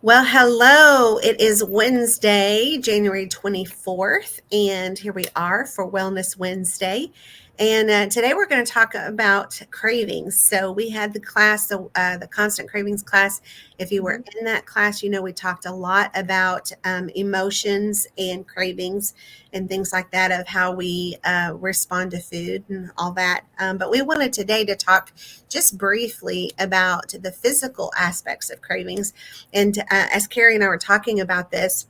Well, hello. It is Wednesday, January 24th, and here we are for Wellness Wednesday. And today we're going to talk about cravings. So we had the class, the constant cravings class. If you were in that class, you know we talked a lot about emotions and cravings and things like that, of how we respond to food and all that. But we wanted today to talk just briefly about the physical aspects of cravings. And as Carrie and I were talking about this,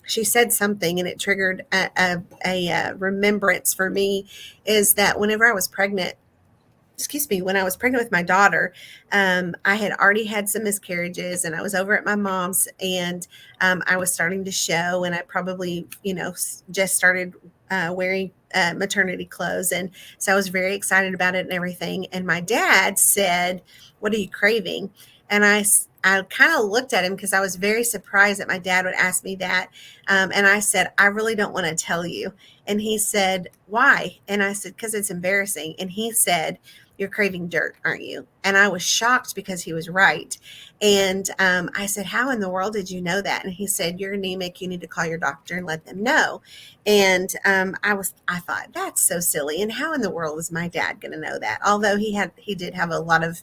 she said something and it triggered a remembrance for me, is that whenever I was pregnant, excuse me, when I was pregnant with my daughter, I had already had some miscarriages and I was over at my mom's, and I was starting to show, and I probably, just started wearing maternity clothes. And so I was very excited about it and everything. And my dad said, "What are you craving?" And I kind of looked at him because I was very surprised that my dad would ask me that. And I said, "I really don't want to tell you." And he said, "Why?" And I said, "Because it's embarrassing." And he said, "You're craving dirt, aren't you?" And I was shocked because he was right. And I said, "How in the world did you know that?" And he said, "You're anemic. You need to call your doctor and let them know." And I thought, that's so silly. And how in the world is my dad going to know that? Although he did have a lot of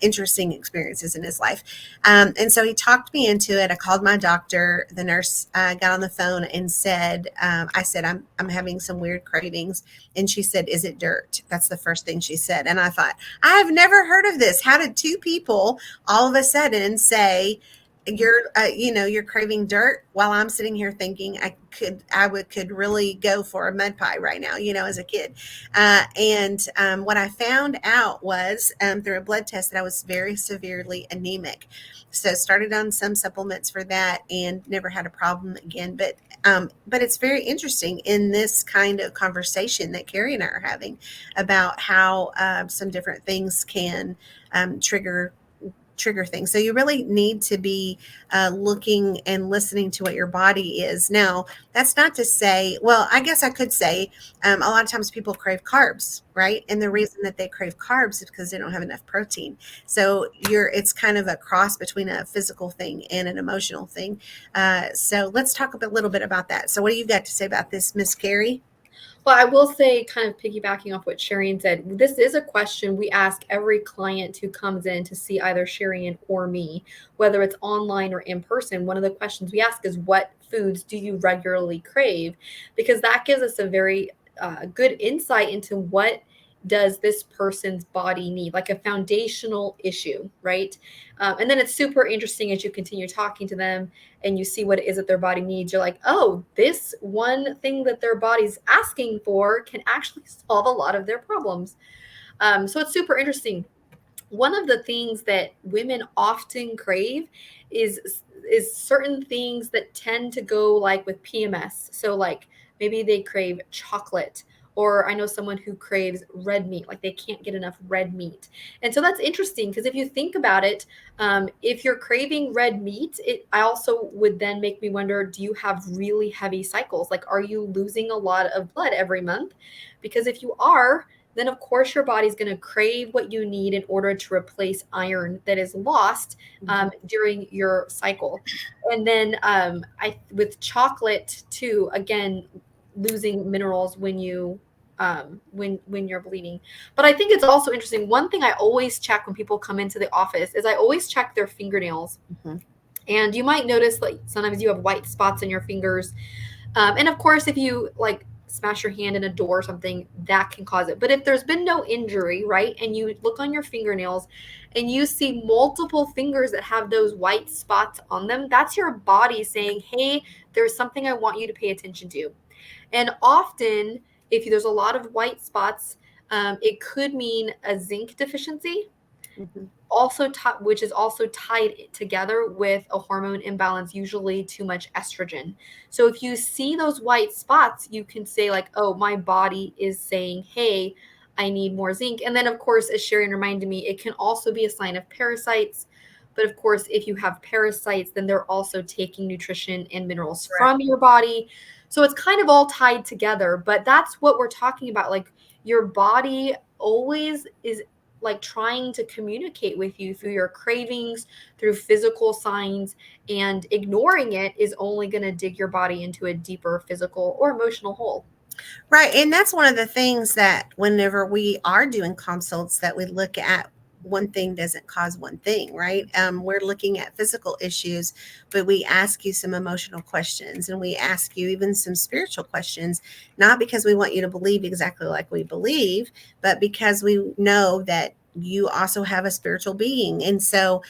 interesting experiences in his life. And so he talked me into it. I called my doctor. The nurse got on the phone and said, I said, I'm having some weird cravings. And she said, "Is it dirt?" That's the first thing she said. And I thought, I have never heard of this. How did two people all of a sudden say, you're craving dirt, while I'm sitting here thinking could really go for a mud pie right now, as a kid. And what I found out was, through a blood test, that I was very severely anemic. So started on some supplements for that and never had a problem again. But it's very interesting in this kind of conversation that Carrie and I are having about how some different things can trigger things. So you really need to be looking and listening to what your body is. Now, that's not to say, well, I guess I could say a lot of times people crave carbs, right? And the reason that they crave carbs is because they don't have enough protein. So it's kind of a cross between a physical thing and an emotional thing. So let's talk a little bit about that. So what do you got to say about this, Miss Carrie? Well, I will say, kind of piggybacking off what Sharian said, this is a question we ask every client who comes in to see either Sharian or me, whether it's online or in person. One of the questions we ask is, what foods do you regularly crave? Because that gives us a very good insight into what does this person's body need, like a foundational issue, right? And then it's super interesting as you continue talking to them and you see what it is that their body needs. You're like, oh, this one thing that their body's asking for can actually solve a lot of their problems. So it's super interesting. One of the things that women often crave is certain things that tend to go like with PMS. So like maybe they crave chocolate, or I know someone who craves red meat, like they can't get enough red meat. And so that's interesting because if you think about it, if you're craving red meat, I also would then make me wonder, do you have really heavy cycles? Like, are you losing a lot of blood every month? Because if you are, then of course your body's going to crave what you need in order to replace iron that is lost during your cycle. And then with chocolate too, again, losing minerals when when you're bleeding. But I think it's also interesting. One thing I always check when people come into the office is I always check their fingernails. Mm-hmm. And you might notice like sometimes you have white spots in your fingers. And of course, if you like smash your hand in a door or something, that can cause it. But if there's been no injury, right, and you look on your fingernails and you see multiple fingers that have those white spots on them, that's your body saying, hey, there's something I want you to pay attention to. And often, if there's a lot of white spots, it could mean a zinc deficiency, Mm-hmm. which is also tied together with a hormone imbalance, usually too much estrogen. So if you see those white spots, you can say like, oh, my body is saying, hey, I need more zinc. And then of course, as Sharon reminded me, it can also be a sign of parasites. But of course, if you have parasites, then they're also taking nutrition and minerals Right. from your body. So it's kind of all tied together. But that's what we're talking about. Like, your body always is like trying to communicate with you through your cravings, through physical signs, and ignoring it is only going to dig your body into a deeper physical or emotional hole. Right. And that's one of the things that whenever we are doing consults that we look at, one thing doesn't cause one thing, right? We're looking at physical issues, but we ask you some emotional questions and we ask you even some spiritual questions, not because we want you to believe exactly like we believe, but because we know that you also have a spiritual being. And so,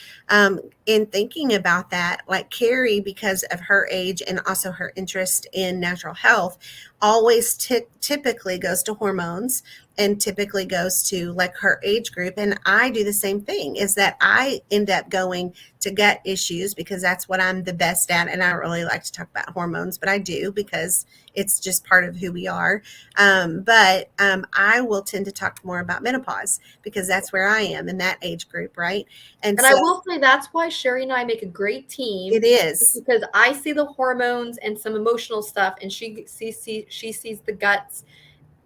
in thinking about that, like Carrie, because of her age and also her interest in natural health, always typically goes to hormones and typically goes to like her age group. And I do the same thing, is that I end up going to gut issues because that's what I'm the best at. And I don't really like to talk about hormones, but I do because it's just part of who we are. But I will tend to talk more about menopause because that's where I am in that age group, right? And And I so will say that's why Sherry and I make a great team, it is. because I see the hormones and some emotional stuff, and she sees the guts,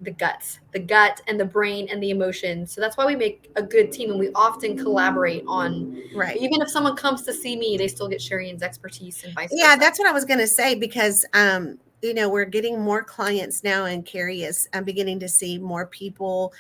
the gut and the brain and the emotions. So that's why we make a good team, and we often collaborate on. Right. Even if someone comes to see me, they still get Sherry expertise and vice Yeah, versa. that's what I was going to say because we're getting more clients now, and Carrie is beginning to see more people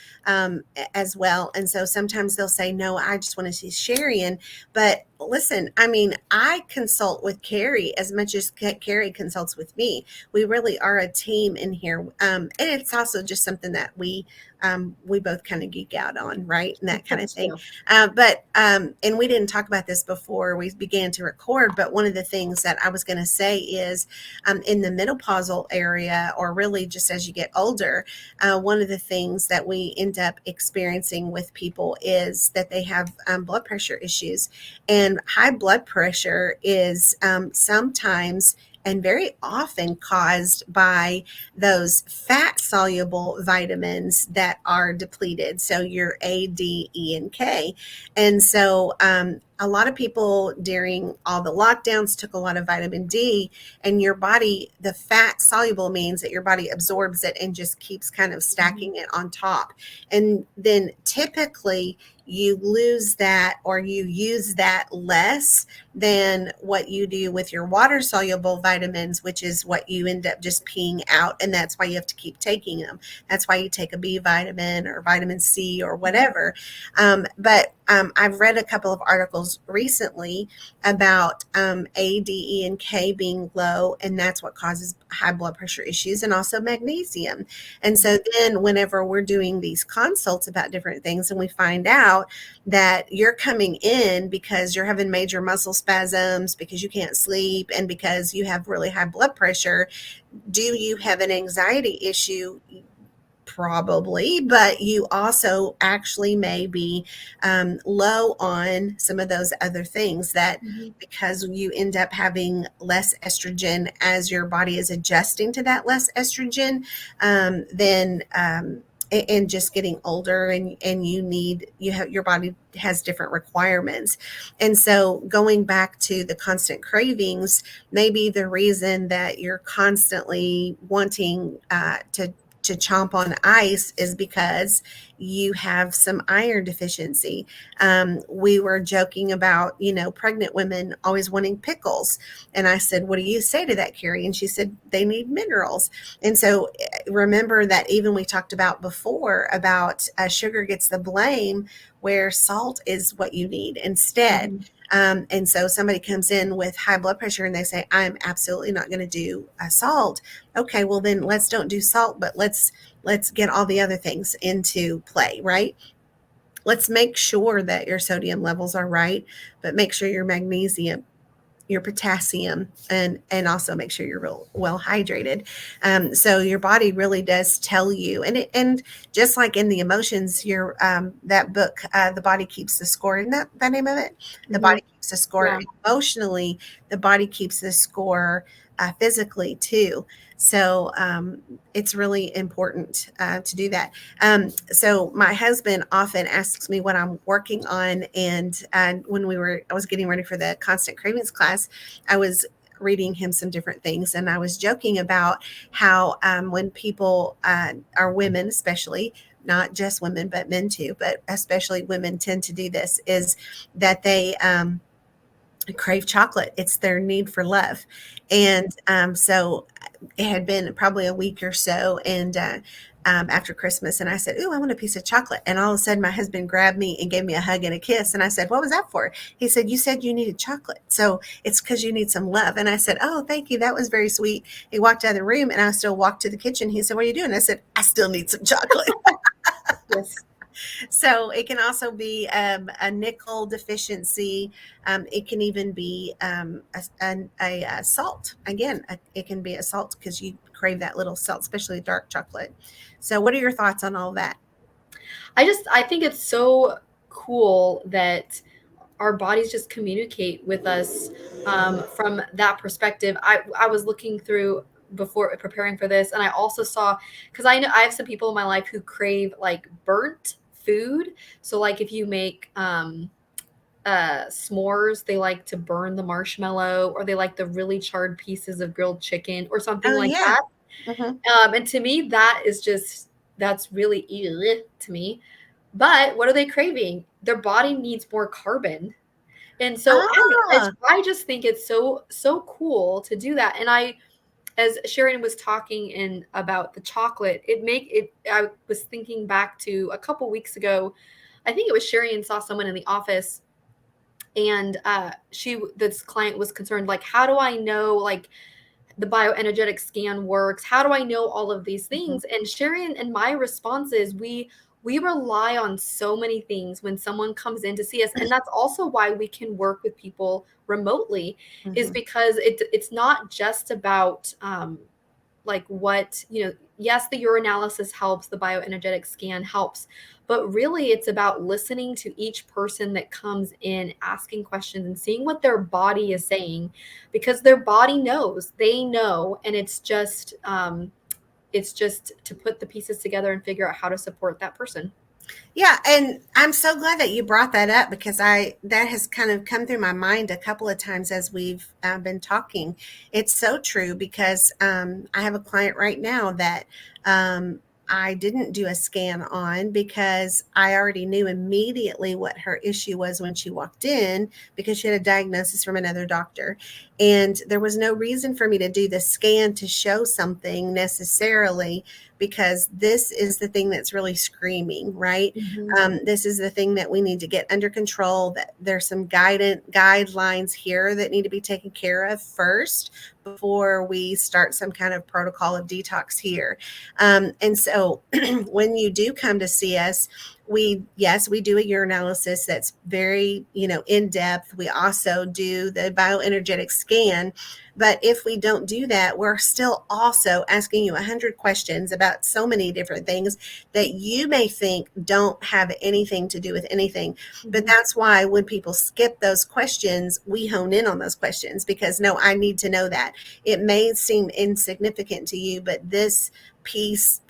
as well. And so sometimes they'll say, "No, I just want to see Sherry." But listen, I mean, I consult with Carrie as much as Carrie consults with me. We really are a team in here, and it's also just something that we both kind of geek out on, right, and that kind of thing. And we didn't talk about this before we began to record, but one of the things that I was going to say is in the menopausal area, or really just as you get older, one of the things that we end up experiencing with people is that they have blood pressure issues. And high blood pressure is sometimes and very often caused by those fat soluble vitamins that are depleted. So your A, D, E, and K. And so a lot of people during all the lockdowns took a lot of vitamin D, and your body, the fat soluble means that your body absorbs it and just keeps kind of stacking it on top. And then typically you lose that, or you use that less than what you do with your water soluble vitamins, which is what you end up just peeing out. And that's why you have to keep taking them. That's why you take a B vitamin or vitamin C or whatever. But I've read a couple of articles recently about A, D, E, and K being low, and that's what causes high blood pressure issues, and also magnesium. And so then whenever we're doing these consults about different things and we find out that you're coming in because you're having major muscle spasms, because you can't sleep, and because you have really high blood pressure, do you have an anxiety issue? Probably, but you also actually may be low on some of those other things that because you end up having less estrogen as your body is adjusting to that less estrogen, then and just getting older, and you have your body has different requirements. And so going back to the constant cravings, maybe the reason that you're constantly wanting to chomp on ice is because you have some iron deficiency. We were joking about, pregnant women always wanting pickles. And I said, what do you say to that, Carrie? And she said, they need minerals. And so remember that even we talked about before about sugar gets the blame, where salt is what you need instead. And so somebody comes in with high blood pressure and they say, I'm absolutely not going to do salt. Okay, well then let's don't do salt, but let's get all the other things into play, right? Let's make sure that your sodium levels are right, but make sure your magnesium, your potassium, and also make sure you're real well hydrated. So your body really does tell you, and just like in the emotions, your that book, The Body Keeps the Score, isn't that the name of it? The Body Keeps the Score. Yeah. Emotionally, the body keeps the score physically too. So it's really important to do that. So my husband often asks me what I'm working on, and when I was getting ready for the Constant Cravings class, I was reading him some different things, and I was joking about how when people are women, especially not just women, but men too, but especially women tend to do this, is that they crave chocolate. It's their need for love. And so it had been probably a week or so, and after Christmas, and I said, "Ooh, I want a piece of chocolate." And all of a sudden, my husband grabbed me and gave me a hug and a kiss. And I said, "What was that for?" He said, "You said you needed chocolate, so it's because you need some love." And I said, "Oh, thank you. That was very sweet." He walked out of the room, and I still walked to the kitchen. He said, "What are you doing?" I said, "I still need some chocolate." Yes. So it can also be a nickel deficiency. It can even be a salt. Again, it can be a salt because you crave that little salt, especially dark chocolate. So, what are your thoughts on all that? I think it's so cool that our bodies just communicate with us from that perspective. I was looking through before preparing for this, and I also saw, because I know I have some people in my life who crave like burnt food. So like if you make s'mores, they like to burn the marshmallow, or they like the really charred pieces of grilled chicken or something Oh, like yeah. that. Hmm. And to me, that's really ew to me. But what are they craving? Their body needs more carbon. And so Ah, I just think it's so cool to do that. And as Sharon was talking in about the chocolate, I was thinking back to a couple weeks ago. I think it was Sharon saw someone in the office, and this client was concerned, like, how do I know, like, the bioenergetic scan works? How do I know all of these mhm, things? And Sharon and my response is we rely on so many things when someone comes in to see us. And that's also why we can work with people remotely, is mhm. because it's not just about like what, yes, the urinalysis helps, the bioenergetic scan helps, but really it's about listening to each person that comes in, asking questions and seeing what their body is saying, because their body knows, they know. And it's just to put the pieces together and figure out how to support that person. Yeah, and I'm so glad that you brought that up because I that has kind of come through my mind a couple of times as we've been talking. It's so true because I have a client right now that um, I didn't do a scan on because I already knew immediately what her issue was when she walked in because she had a diagnosis from another doctor. And there was no reason for me to do the scan to show something necessarily because this is the thing that's really screaming, right? Mhm. This is the thing that we need to get under control. That there's some guidelines here that need to be taken care of first before we start some kind of protocol of detox here. And so when you do come to see us, we do a urinalysis that's very in depth. We also do the bioenergetic scan, but if we don't do that, we're still also asking you 100 questions about so many different things that you may think don't have anything to do with anything. But Mhm. that's why when people skip those questions, we hone in on those questions because no, I need to know that. It may seem insignificant to you, but this piece,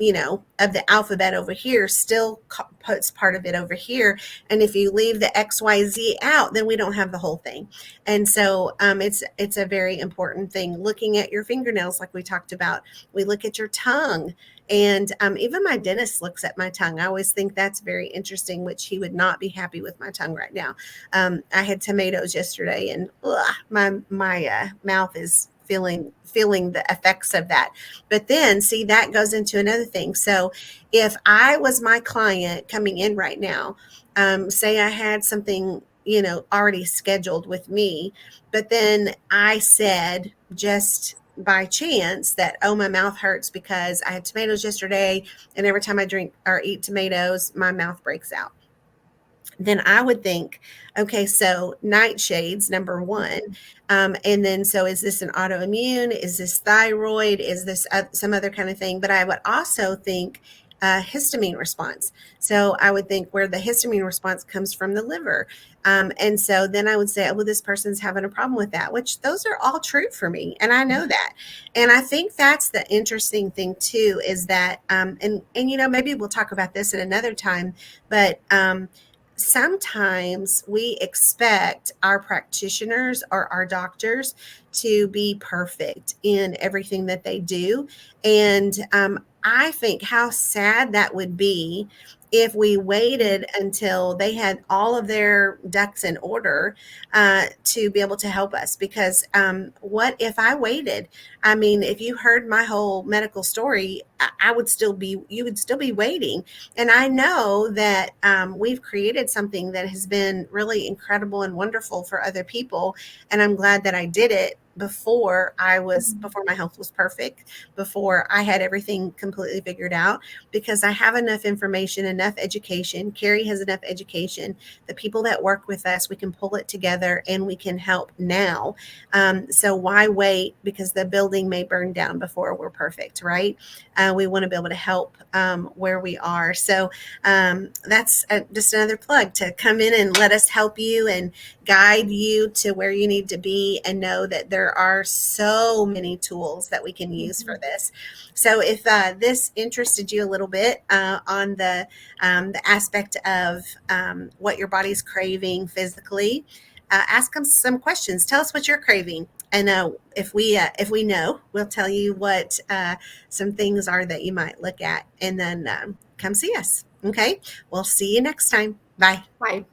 of the alphabet over here still puts part of it over here. And if you leave the XYZ out, then we don't have the whole thing. And so it's a very important thing. Looking at your fingernails, like we talked about, we look at your tongue, and even my dentist looks at my tongue. I always think that's very interesting, which he would not be happy with my tongue right now. I had tomatoes yesterday, and my mouth is feeling the effects of that. But then, see, that goes into another thing. So, if I was my client coming in right now, say I had something already scheduled with me, but then I said just by chance that, oh, my mouth hurts because I had tomatoes yesterday, and every time I drink or eat tomatoes, my mouth breaks out. Then I would think, okay, so nightshades, number one. Mhm. And then, so is this an autoimmune? Is this thyroid? Is this some other kind of thing? But I would also think histamine response. So I would think where the histamine response comes from the liver. And so then I would say, oh, well, this person's having a problem with that, which those are all true for me. And I know that. And I think that's the interesting thing too, is that, and maybe we'll talk about this at another time, but, sometimes we expect our practitioners or our doctors to be perfect in everything that they do. And I think how sad that would be if we waited until they had all of their ducks in order to be able to help us. Because what if I waited? I mean, if you heard my whole medical story, I would still be, you would still be waiting. And I know that we've created something that has been really incredible and wonderful for other people. And I'm glad that I did it before my health was perfect, before I had everything completely figured out, because I have enough information, enough education. Carrie has enough education. The people that work with us, we can pull it together and we can help now. So why wait? Because the building may burn down before we're perfect, right? We want to be able to help where we are. So that's just another plug to come in and let us help you and guide you to where you need to be, and know that there are so many tools that we can use for this. So if this interested you a little bit on the aspect of what your body's craving physically, ask them some questions. Tell us what you're craving. And if we know, we'll tell you what some things are that you might look at, and then come see us. Okay, we'll see you next time. Bye. Bye.